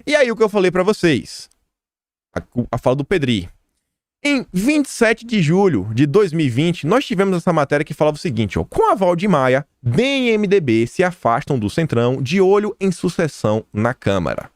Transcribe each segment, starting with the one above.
E aí o que eu falei pra vocês, a fala do Pedri. Em 27 de julho de 2020, nós tivemos essa matéria que falava o seguinte, ó, com aval de Maia, DEM e MDB se afastam do Centrão de olho em sucessão na Câmara.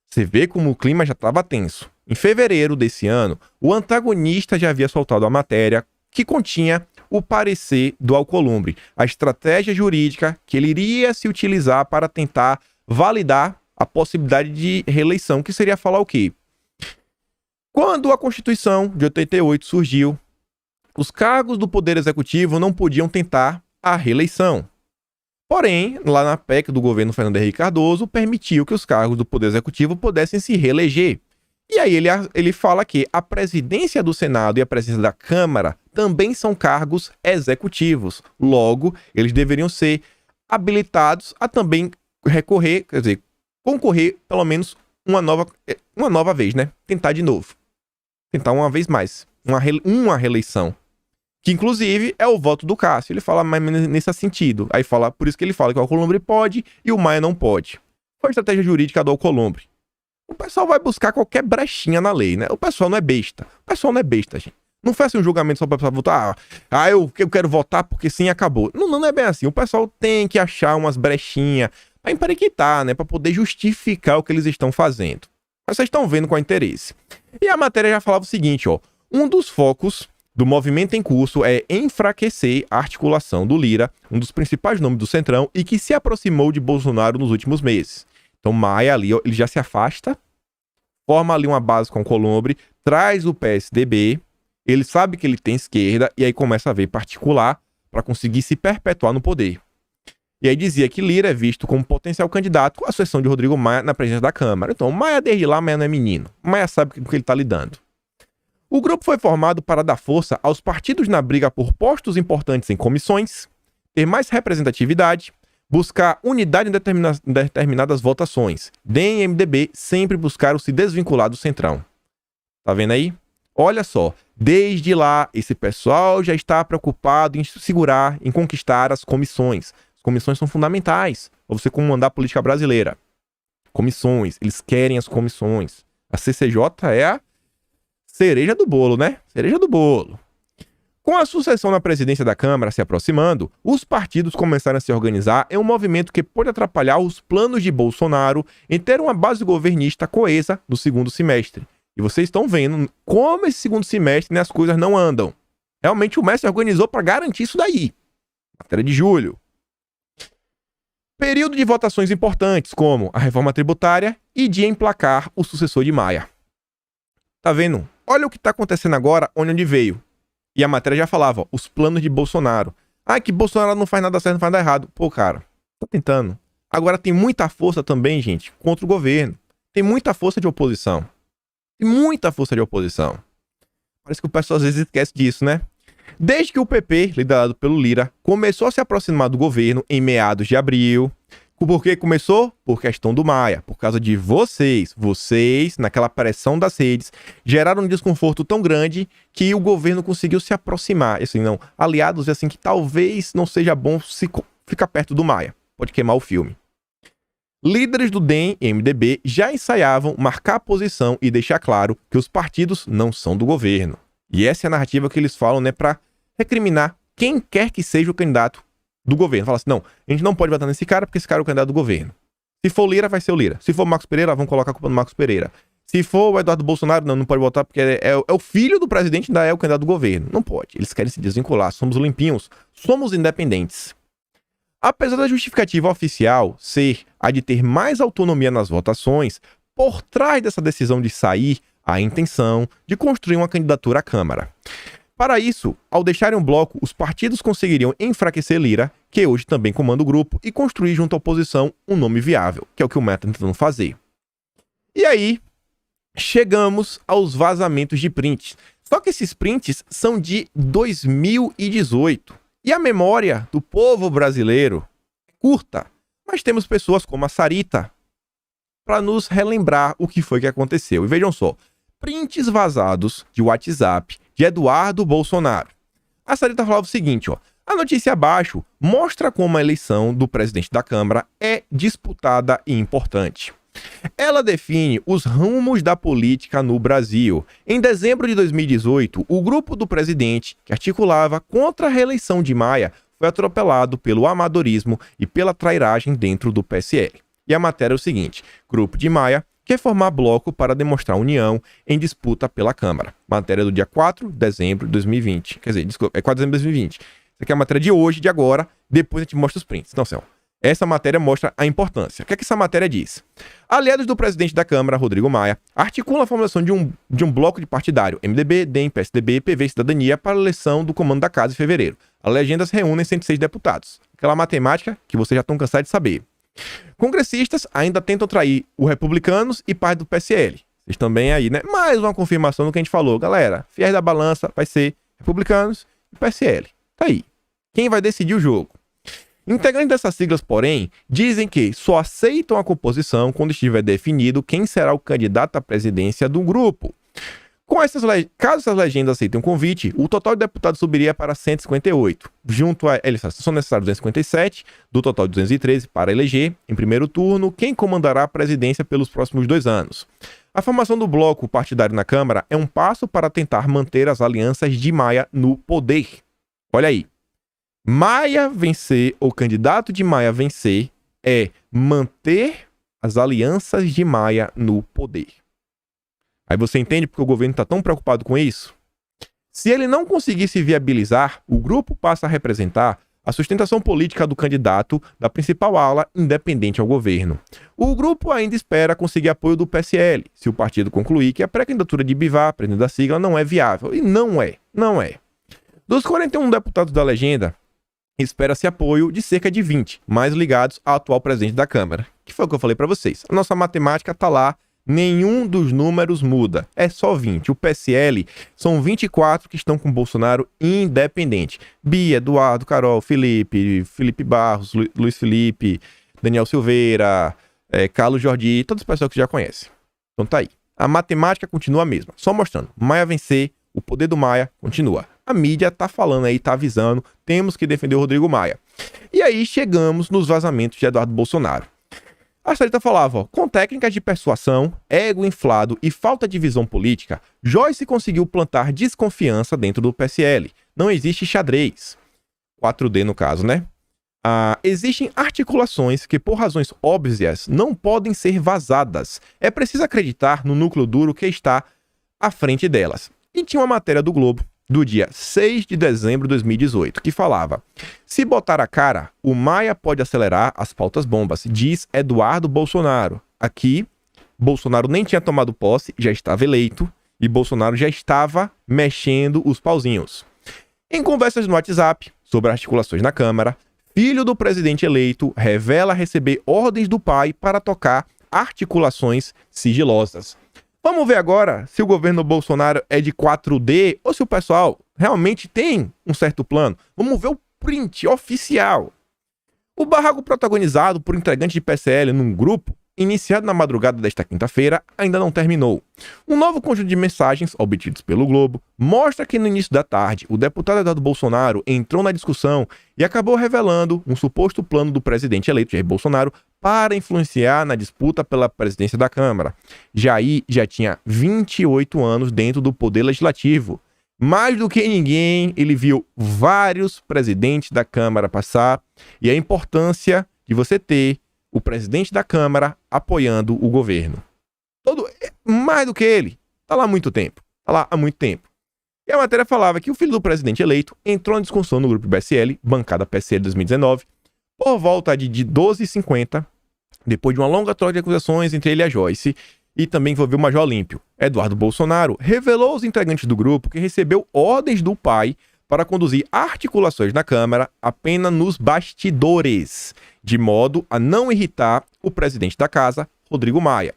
Você vê como o clima já estava tenso. Em fevereiro desse ano, o antagonista já havia soltado a matéria que continha o parecer do Alcolumbre, a estratégia jurídica que ele iria se utilizar para tentar validar a possibilidade de reeleição, que seria falar o quê? Quando a Constituição de 88 surgiu, os cargos do Poder Executivo não podiam tentar a reeleição. Porém, lá na PEC do governo Fernando Henrique Cardoso, permitiu que os cargos do Poder Executivo pudessem se reeleger. E aí ele fala que a presidência do Senado e a presidência da Câmara também são cargos executivos. Logo, eles deveriam ser habilitados a também recorrer, quer dizer, concorrer pelo menos uma nova vez, né? Tentar de novo. Tentar uma vez mais. Uma reeleição. Que, inclusive, é o voto do Cássio. Ele fala mais nesse sentido. Aí fala, por isso que ele fala que o Alcolumbre pode e o Maia não pode. Foi a estratégia jurídica do Alcolumbre. O pessoal vai buscar qualquer brechinha na lei, né? O pessoal não é besta. O pessoal não é besta, gente. Não foi assim um julgamento só pra votar. Eu quero votar porque sim, acabou. Não é bem assim. O pessoal tem que achar umas brechinhas pra empariquitar, né? Pra poder justificar o que eles estão fazendo. Mas vocês estão vendo com interesse. E a matéria já falava o seguinte, ó. Um dos focos do movimento em curso é enfraquecer a articulação do Lira, um dos principais nomes do Centrão, e que se aproximou de Bolsonaro nos últimos meses. Então Maia ali, ó, ele já se afasta, forma ali uma base com o Alcolumbre, traz o PSDB, ele sabe que ele tem esquerda, e aí começa a ver particular para conseguir se perpetuar no poder. E aí dizia que Lira é visto como potencial candidato à sucessão de Rodrigo Maia na presidência da Câmara. Então Maia desde lá, Maia não é menino. Maia sabe com que ele está lidando. O grupo foi formado para dar força aos partidos na briga por postos importantes em comissões, ter mais representatividade, buscar unidade em determinadas votações. DEM e MDB sempre buscaram se desvincular do Centrão. Tá vendo aí? Olha só, desde lá, esse pessoal já está preocupado em segurar, em conquistar as comissões. As comissões são fundamentais para você comandar a política brasileira. Comissões, eles querem as comissões. A CCJ é a cereja do bolo, né? Cereja do bolo. Com a sucessão na presidência da Câmara se aproximando, os partidos começaram a se organizar em um movimento que pode atrapalhar os planos de Bolsonaro em ter uma base governista coesa no segundo semestre. E vocês estão vendo como esse segundo semestre, né, as coisas não andam. Realmente o Messi se organizou para garantir isso daí. Matéria de julho. Período de votações importantes, como a reforma tributária e de emplacar o sucessor de Maia. Tá vendo? Olha o que tá acontecendo agora, onde veio. E a matéria já falava, ó, os planos de Bolsonaro. Que Bolsonaro não faz nada certo, não faz nada errado. Pô, cara, tá tentando. Agora tem muita força também, gente, contra o governo. Tem muita força de oposição. Tem muita força de oposição. Parece que o pessoal às vezes esquece disso, né? Desde que o PP, liderado pelo Lira, começou a se aproximar do governo em meados de abril. Por que começou? Por questão do Maia. Por causa de vocês. Vocês, naquela pressão das redes, geraram um desconforto tão grande que o governo conseguiu se aproximar. Assim, não, aliados, assim, que talvez não seja bom se ficar perto do Maia. Pode queimar o filme. Líderes do DEM e MDB já ensaiavam marcar posição e deixar claro que os partidos não são do governo. E essa é a narrativa que eles falam, né, para recriminar quem quer que seja o candidato do governo. Fala assim, não, a gente não pode votar nesse cara porque esse cara é o candidato do governo. Se for Lira, vai ser o Lira. Se for Marcos Pereira, vão colocar a culpa no Marcos Pereira. Se for o Eduardo Bolsonaro, não pode votar porque é o filho do presidente, ainda é o candidato do governo. Não pode. Eles querem se desvincular. Somos limpinhos. Somos independentes. Apesar da justificativa oficial ser a de ter mais autonomia nas votações, por trás dessa decisão de sair, há a intenção de construir uma candidatura à Câmara. Para isso, ao deixarem um bloco, os partidos conseguiriam enfraquecer Lira, que hoje também comanda o grupo, e construir junto à oposição um nome viável, que é o que o Maia está tentando fazer. E aí, chegamos aos vazamentos de prints. Só que esses prints são de 2018. E a memória do povo brasileiro é curta. Mas temos pessoas como a Sarita para nos relembrar o que foi que aconteceu. E vejam só, prints vazados de WhatsApp de Eduardo Bolsonaro. A Sarita falava o seguinte, ó. A notícia abaixo mostra como a eleição do presidente da Câmara é disputada e importante. Ela define os rumos da política no Brasil. Em dezembro de 2018, o grupo do presidente, que articulava contra a reeleição de Maia, foi atropelado pelo amadorismo e pela trairagem dentro do PSL. E a matéria é o seguinte: grupo de Maia quer formar bloco para demonstrar união em disputa pela Câmara. Matéria do dia 4 de dezembro de 2020. Quer dizer, desculpa, é 4 de dezembro de 2020. Isso aqui é a matéria de hoje, de agora, depois a gente mostra os prints. Então, Céu, essa matéria mostra a importância. O que é que essa matéria diz? Aliados do presidente da Câmara, Rodrigo Maia, articulam a formação de um bloco de partidário, MDB, DEM, PSDB, PV e Cidadania, para a eleição do comando da casa em fevereiro. As legendas reúnem 106 deputados. Aquela matemática que vocês já estão cansados de saber. Congressistas ainda tentam trair os republicanos e parte do PSL. Vocês também aí, né? Mais uma confirmação do que a gente falou. Galera, fiéis da balança vai ser republicanos e PSL. Tá aí. Quem vai decidir o jogo? Integrantes dessas siglas, porém, dizem que só aceitam a composição quando estiver definido quem será o candidato à presidência do grupo. Caso essas legendas aceitem o convite, o total de deputados subiria para 158. Junto a eles são necessários 257, do total de 213 para eleger, em primeiro turno, quem comandará a presidência pelos próximos 2 anos. A formação do bloco partidário na Câmara é um passo para tentar manter as alianças de Maia no poder. Olha aí. Maia vencer, ou candidato de Maia vencer, é manter as alianças de Maia no poder. Aí você entende porque o governo está tão preocupado com isso? Se ele não conseguir se viabilizar, o grupo passa a representar a sustentação política do candidato da principal ala independente ao governo. O grupo ainda espera conseguir apoio do PSL, se o partido concluir que a pré-candidatura de Bivar, presidente da sigla, não é viável. E não é. Dos 41 deputados da legenda, espera-se apoio de cerca de 20, mais ligados ao atual presidente da Câmara. Que foi o que eu falei para vocês. A nossa matemática está lá. Nenhum dos números muda, é só 20. O PSL são 24 que estão com Bolsonaro independente. Bia, Eduardo, Carol, Felipe Barros, Luiz Felipe, Daniel Silveira, Carlos Jordi, todos os pessoal que já conhecem. Então tá aí. A matemática continua a mesma, só mostrando. Maia vencer, o poder do Maia continua. A mídia tá falando aí, tá avisando, temos que defender o Rodrigo Maia. E aí chegamos nos vazamentos de Eduardo Bolsonaro. A Sarita falava, ó, com técnicas de persuasão, ego inflado e falta de visão política, Joyce conseguiu plantar desconfiança dentro do PSL. Não existe xadrez. 4D no caso, né? Existem articulações que, por razões óbvias, não podem ser vazadas. É preciso acreditar no núcleo duro que está à frente delas. E tinha uma matéria do Globo, do dia 6 de dezembro de 2018, que falava: se botar a cara, o Maia pode acelerar as pautas bombas, diz Eduardo Bolsonaro. Aqui, Bolsonaro nem tinha tomado posse, já estava eleito, e Bolsonaro já estava mexendo os pauzinhos. Em conversas no WhatsApp sobre articulações na Câmara, filho do presidente eleito revela receber ordens do pai para tocar articulações sigilosas. Vamos ver agora se o governo Bolsonaro é de 4D ou se o pessoal realmente tem um certo plano. Vamos ver o print oficial. O barraco protagonizado por integrante de PSL num grupo, iniciado na madrugada desta quinta-feira, ainda não terminou. Um novo conjunto de mensagens, obtidos pelo Globo, mostra que no início da tarde, o deputado Eduardo Bolsonaro entrou na discussão e acabou revelando um suposto plano do presidente eleito, Jair Bolsonaro, para influenciar na disputa pela presidência da Câmara. Jair já tinha 28 anos dentro do Poder Legislativo. Mais do que ninguém, ele viu vários presidentes da Câmara passar e a importância de você ter o presidente da Câmara apoiando o governo. Mais do que ele, tá lá há muito tempo. E a matéria falava que o filho do presidente eleito entrou na discussão no grupo PSL, bancada PSL 2019, por volta de 12h50, depois de uma longa troca de acusações entre ele e a Joyce, e também envolveu o Major Olímpio. Eduardo Bolsonaro revelou aos integrantes do grupo que recebeu ordens do pai para conduzir articulações na Câmara apenas nos bastidores, de modo a não irritar o presidente da casa, Rodrigo Maia.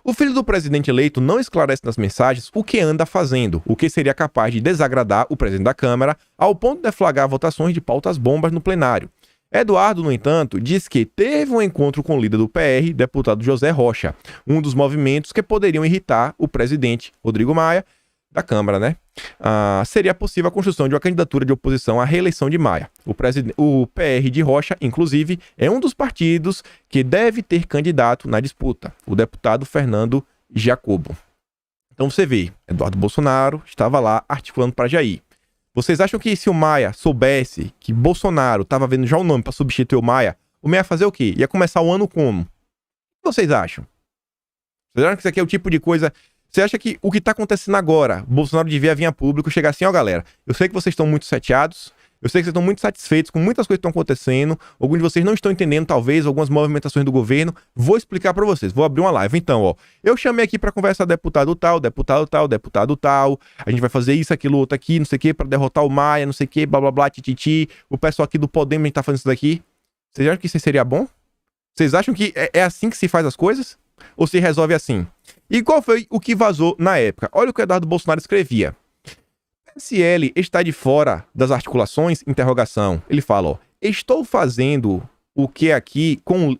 O filho do presidente eleito não esclarece nas mensagens o que anda fazendo, o que seria capaz de desagradar o presidente da Câmara, ao ponto de deflagrar votações de pautas bombas no plenário. Eduardo, no entanto, diz que teve um encontro com o líder do PR, deputado José Rocha, um dos movimentos que poderiam irritar o presidente Rodrigo Maia, da Câmara, né? Seria possível a construção de uma candidatura de oposição à reeleição de Maia. O PR de Rocha, inclusive, é um dos partidos que deve ter candidato na disputa, o deputado Fernando Jacobo. Então você vê, Eduardo Bolsonaro estava lá articulando para Jair. Vocês acham que se o Maia soubesse que Bolsonaro estava vendo já o nome para substituir o Maia ia fazer o quê? Ia começar o ano como? O que vocês acham? Vocês acham que isso aqui é o tipo de coisa... Você acha que o que está acontecendo agora, Bolsonaro devia vir a público, chegar assim, ó galera, eu sei que vocês estão muito chateados, eu sei que vocês estão muito satisfeitos com muitas coisas que estão acontecendo, alguns de vocês não estão entendendo, talvez, algumas movimentações do governo, vou explicar para vocês, vou abrir uma live. Então, ó, eu chamei aqui para conversar deputado tal, a gente vai fazer isso, aquilo, outro aqui, não sei o que, para derrotar o Maia, não sei o que, blá blá blá, tititi, o pessoal aqui do Podemos, a gente tá fazendo isso daqui. Vocês acham que isso seria bom? Vocês acham que é assim que se faz as coisas? Ou se resolve assim? E qual foi o que vazou na época? Olha o que o Eduardo Bolsonaro escrevia. PSL está de fora das articulações? Interrogação. Ele fala, ó, estou fazendo o que aqui com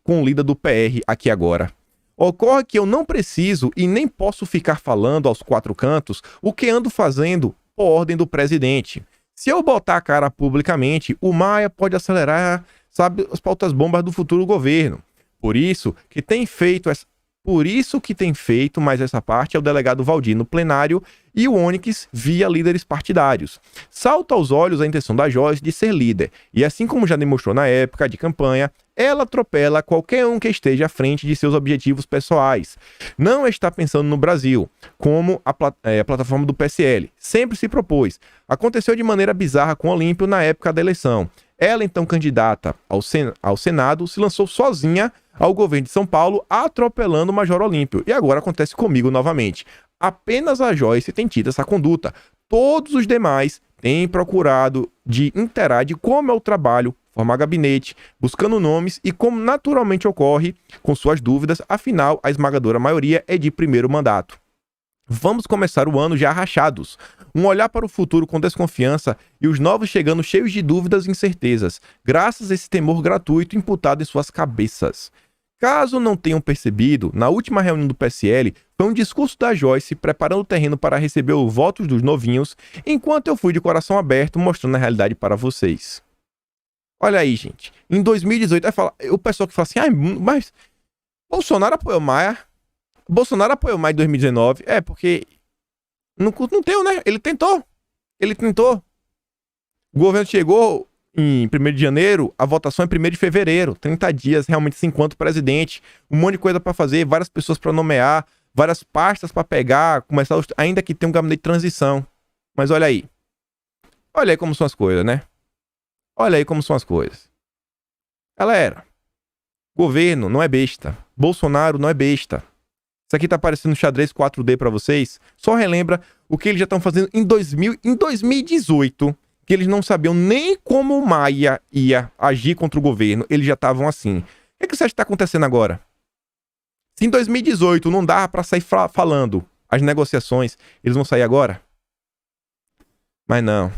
o líder do PR aqui agora. Ocorre que eu não preciso e nem posso ficar falando aos quatro cantos o que ando fazendo por ordem do presidente. Se eu botar a cara publicamente, o Maia pode acelerar, sabe, as pautas bombas do futuro governo. Por isso que tem feito, mas essa parte é o delegado Valdir no plenário e o Onyx via líderes partidários. Salta aos olhos a intenção da Joyce de ser líder, e assim como já demonstrou na época de campanha, ela atropela qualquer um que esteja à frente de seus objetivos pessoais. Não está pensando no Brasil, como a plataforma do PSL sempre se propôs. Aconteceu de maneira bizarra com o Olímpio na época da eleição. Ela, então candidata ao Senado, se lançou sozinha ao governo de São Paulo, atropelando o Major Olímpio. E agora acontece comigo novamente. Apenas a Joyce tem tido essa conduta. Todos os demais têm procurado de interar de como é o trabalho, formar gabinete, buscando nomes e como naturalmente ocorre com suas dúvidas, afinal a esmagadora maioria é de primeiro mandato. Vamos começar o ano já rachados. Um olhar para o futuro com desconfiança e os novos chegando cheios de dúvidas e incertezas, graças a esse temor gratuito imputado em suas cabeças. Caso não tenham percebido, na última reunião do PSL foi um discurso da Joyce preparando o terreno para receber os votos dos novinhos, enquanto eu fui de coração aberto mostrando a realidade para vocês. Olha aí, gente. Em 2018, o pessoal que fala assim, mas Bolsonaro apoiou Maia. Bolsonaro apoiou Maia em 2019. Porque não deu, né? Ele tentou. O governo chegou em 1º de janeiro, a votação é 1º de fevereiro. 30 dias realmente se enquanto presidente. Um monte de coisa para fazer, várias pessoas para nomear, várias pastas para pegar, ainda que tenha um gabinete de transição. Mas olha aí. Olha aí como são as coisas, né? Olha aí como são as coisas. Galera, governo não é besta. Bolsonaro não é besta. Isso aqui tá parecendo xadrez 4D pra vocês. Só relembra o que eles já estão fazendo em 2018, que eles não sabiam nem como o Maia ia agir contra o governo. Eles já estavam assim. O que você acha que tá acontecendo agora? Se em 2018 não dava pra sair falando as negociações, eles vão sair agora? Mas não.